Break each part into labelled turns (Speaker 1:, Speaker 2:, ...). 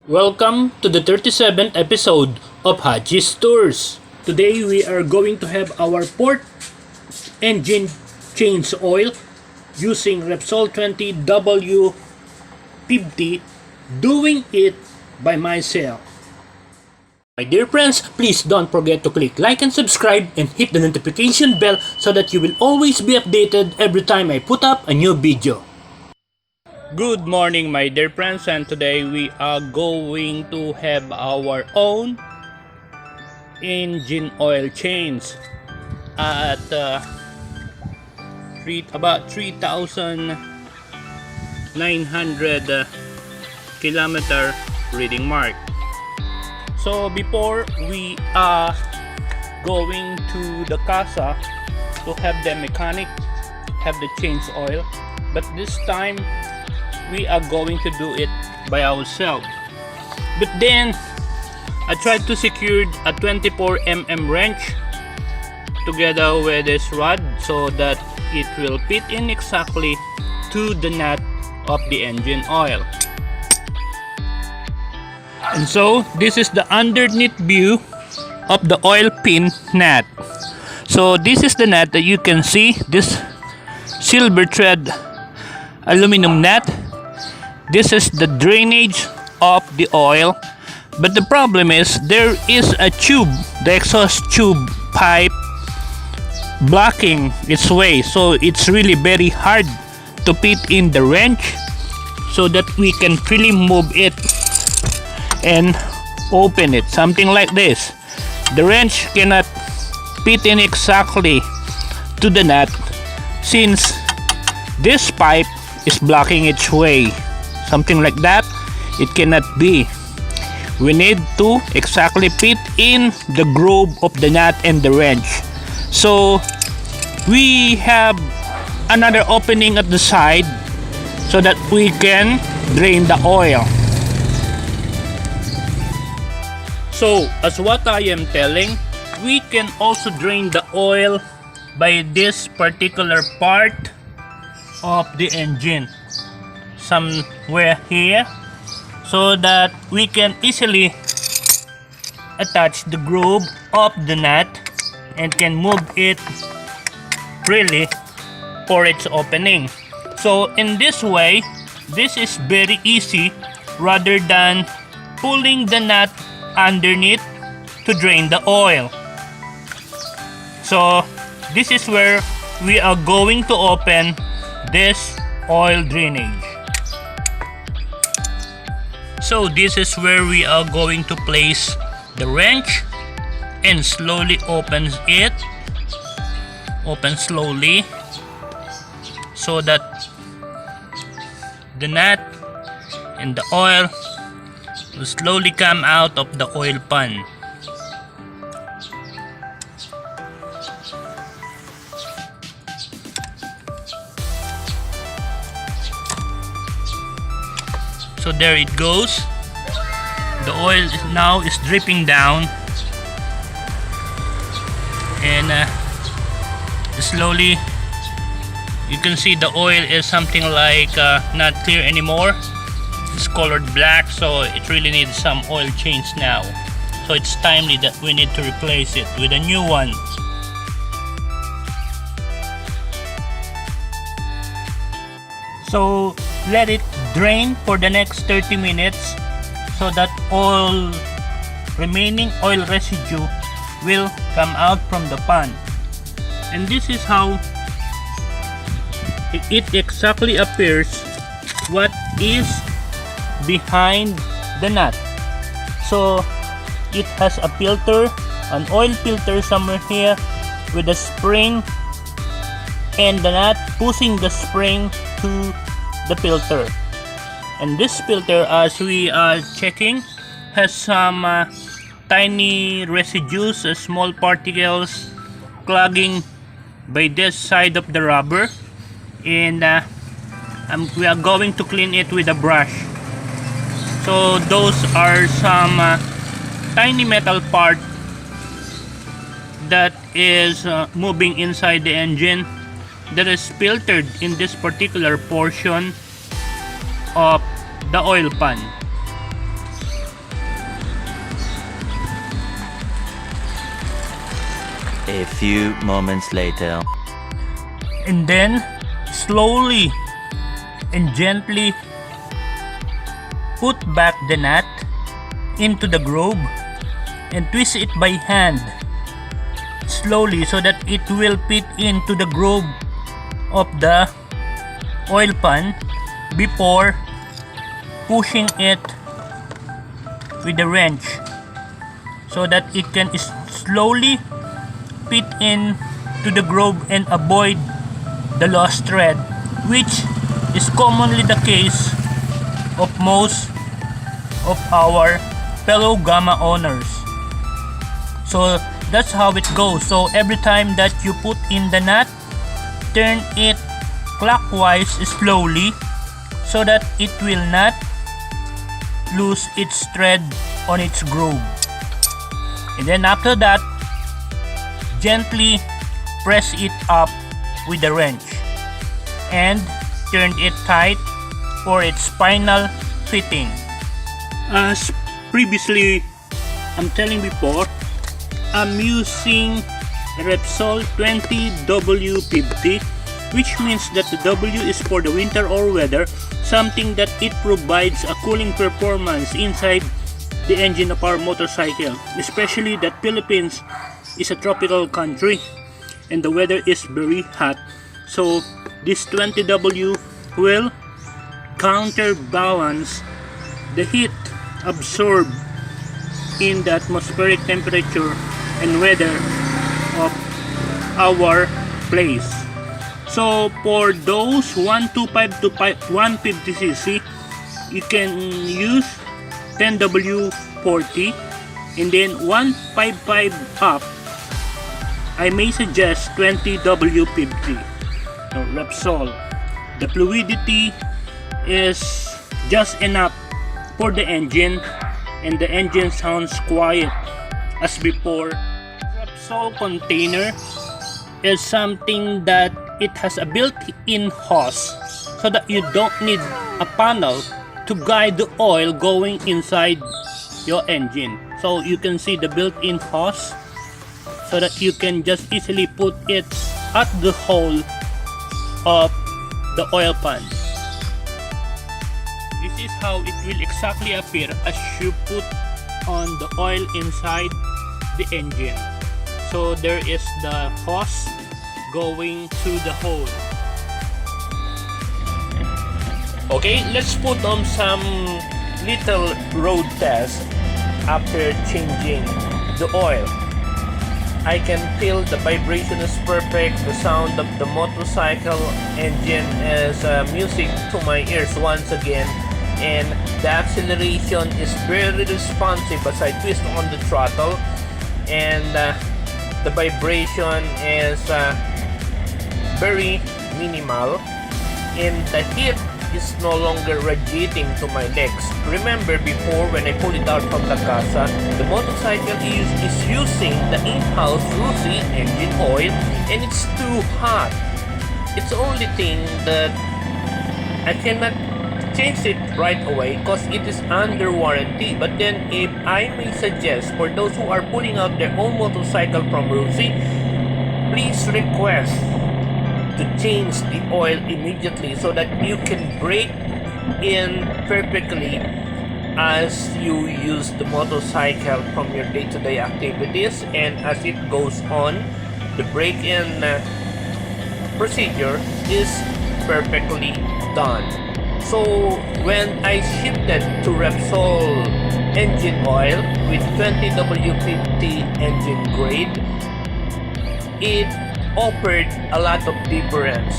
Speaker 1: Welcome to the 37th episode of Haji's Tours. Today we are going to have our port engine change oil using Repsol 20W50, doing it by myself. My dear friends, please don't forget to click like and subscribe and hit the notification bell so that you will always be updated every time I put up a new video. Good morning, my dear friends, and today we are going to have our own engine oil change at about 3,900 kilometer reading mark. So before we are going to the casa to have the mechanic have the change oil, but this time we are going to do it by ourselves. But then I tried to secure a 24mm wrench together with this rod so that it will fit in exactly to the nut of the engine oil. And so this is the underneath view of the oil pin nut. So this is the nut that you can see, this silver thread aluminum nut. This is the drainage of the oil, but the problem is there is a tube, the exhaust tube pipe, blocking its way, so it's really very hard to fit in the wrench so that we can freely move it and open it, something like this. The wrench cannot fit in exactly to the nut since this pipe is blocking its way. Something like that, it cannot be. We need to exactly fit in the groove of the nut and the wrench. So we have another opening at the side so that we can drain the oil. So as what I am telling, we can also drain the oil by this particular part of the engine, somewhere here, so that we can easily attach the groove of the nut and can move it freely for its opening. So in this way, this is very easy rather than pulling the nut underneath to drain the oil. So this is where we are going to open this oil drainage. So this is where we are going to place the wrench and slowly open it. Open slowly so that the nut and the oil will slowly come out of the oil pan. So there it goes. The oil now is dripping down, and slowly you can see the oil is something like not clear anymore. It's colored black, so it really needs some oil change now. So it's timely that we need to replace it with a new one. So let it drain for the next 30 minutes so that all remaining oil residue will come out from the pan. And this is how it exactly appears, what is behind the nut. So it has a filter, an oil filter somewhere here with a spring, and the nut pushing the spring to the filter. And this filter, as we are checking, has some tiny residues, small particles clogging by this side of the rubber, and we are going to clean it with a brush. So those are some tiny metal part that is moving inside the engine that is filtered in this particular portion of the oil pan.
Speaker 2: A few moments later.
Speaker 1: And then slowly and gently put back the nut into the groove and twist it by hand slowly so that it will fit into the groove of the oil pan before pushing it with the wrench so that it can slowly fit in to the groove and avoid the lost thread, which is commonly the case of most of our fellow Gamma owners. So that's how it goes. So every time that you put in the nut, turn it clockwise slowly so that it will not lose its thread on its groove. And then after that, gently press it up with the wrench and turn it tight for its final fitting. As previously I'm telling before, I'm using Repsol 20W50, which means that the W is for the winter or weather, something that it provides a cooling performance inside the engine of our motorcycle, especially that Philippines is a tropical country and the weather is very hot. So this 20W will counterbalance the heat absorbed in the atmospheric temperature and weather of our place. So for those 125 to 150cc, you can use 10W40, and then 155 up, I may suggest 20W50. So Repsol, the fluidity is just enough for the engine, and the engine sounds quiet as before. Repsol container is something that it has a built-in hose so that you don't need a panel to guide the oil going inside your engine. So you can see the built-in hose so that you can just easily put it at the hole of the oil pan. This is how it will exactly appear as you put on the oil inside the engine. So there is the hose going to the hole. Okay, let's put on some little road test after changing the oil. I can feel the vibration is perfect. The sound of the motorcycle engine is music to my ears once again, and the acceleration is very responsive as I twist on the throttle, and the vibration is very minimal, and the heat is no longer radiating to my legs. Remember before, when I pull it out from the casa, the motorcycle is using the in-house Rusi engine oil, and it's too hot. It's the only thing that I cannot change it right away because it is under warranty. But then, if I may suggest for those who are pulling out their own motorcycle from Rusi, please request to change the oil immediately so that you can brake in perfectly as you use the motorcycle from your day-to-day activities, and as it goes on, the brake-in procedure is perfectly done. So when I shifted to Repsol engine oil with 20W50 engine grade, it offered a lot of difference.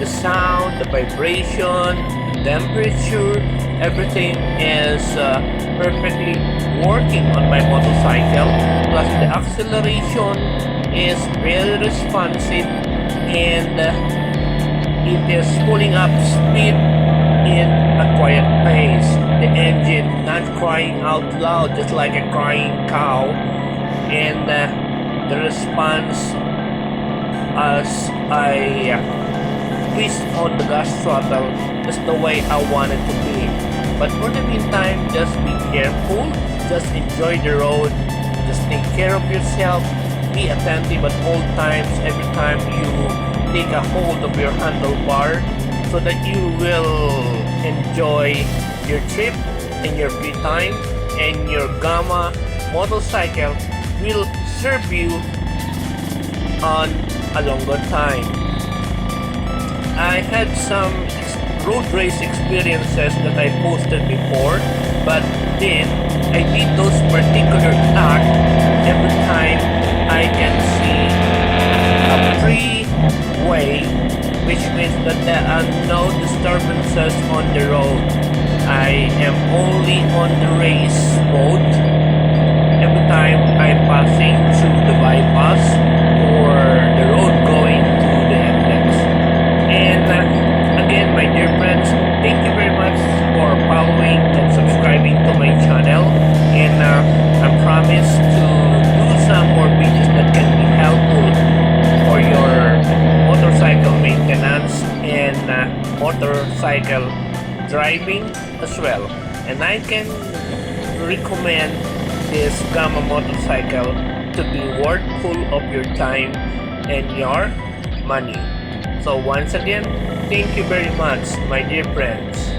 Speaker 1: The sound, the vibration, the temperature, everything is perfectly working on my motorcycle. Plus the acceleration is very responsive, and it is pulling up speed in a quiet pace. The engine not crying out loud just like a crying cow, and the response as I twist on the gas throttle is the way I want it to be. But for the meantime, just be careful, just enjoy the road, just take care of yourself, be attentive at all times every time you take a hold of your handlebar so that you will enjoy your trip in your free time, and your Gamma motorcycle will serve you on a longer time. I had some road race experiences that I posted before, but then I did those particular acts every time I can see a freeway, which means that there are no disturbances on the road. I am only on the race mode every time I'm passing through the bypass or the road going to the index. And again, my dear friends, thank you very much for following and subscribing to my channel. And I promise to do some more videos that can be helpful for your motorcycle maintenance and motorcycle driving as well. And I can recommend this Gamma motorcycle to be worthful of your time and your money. So once again, thank you very much, my dear friends.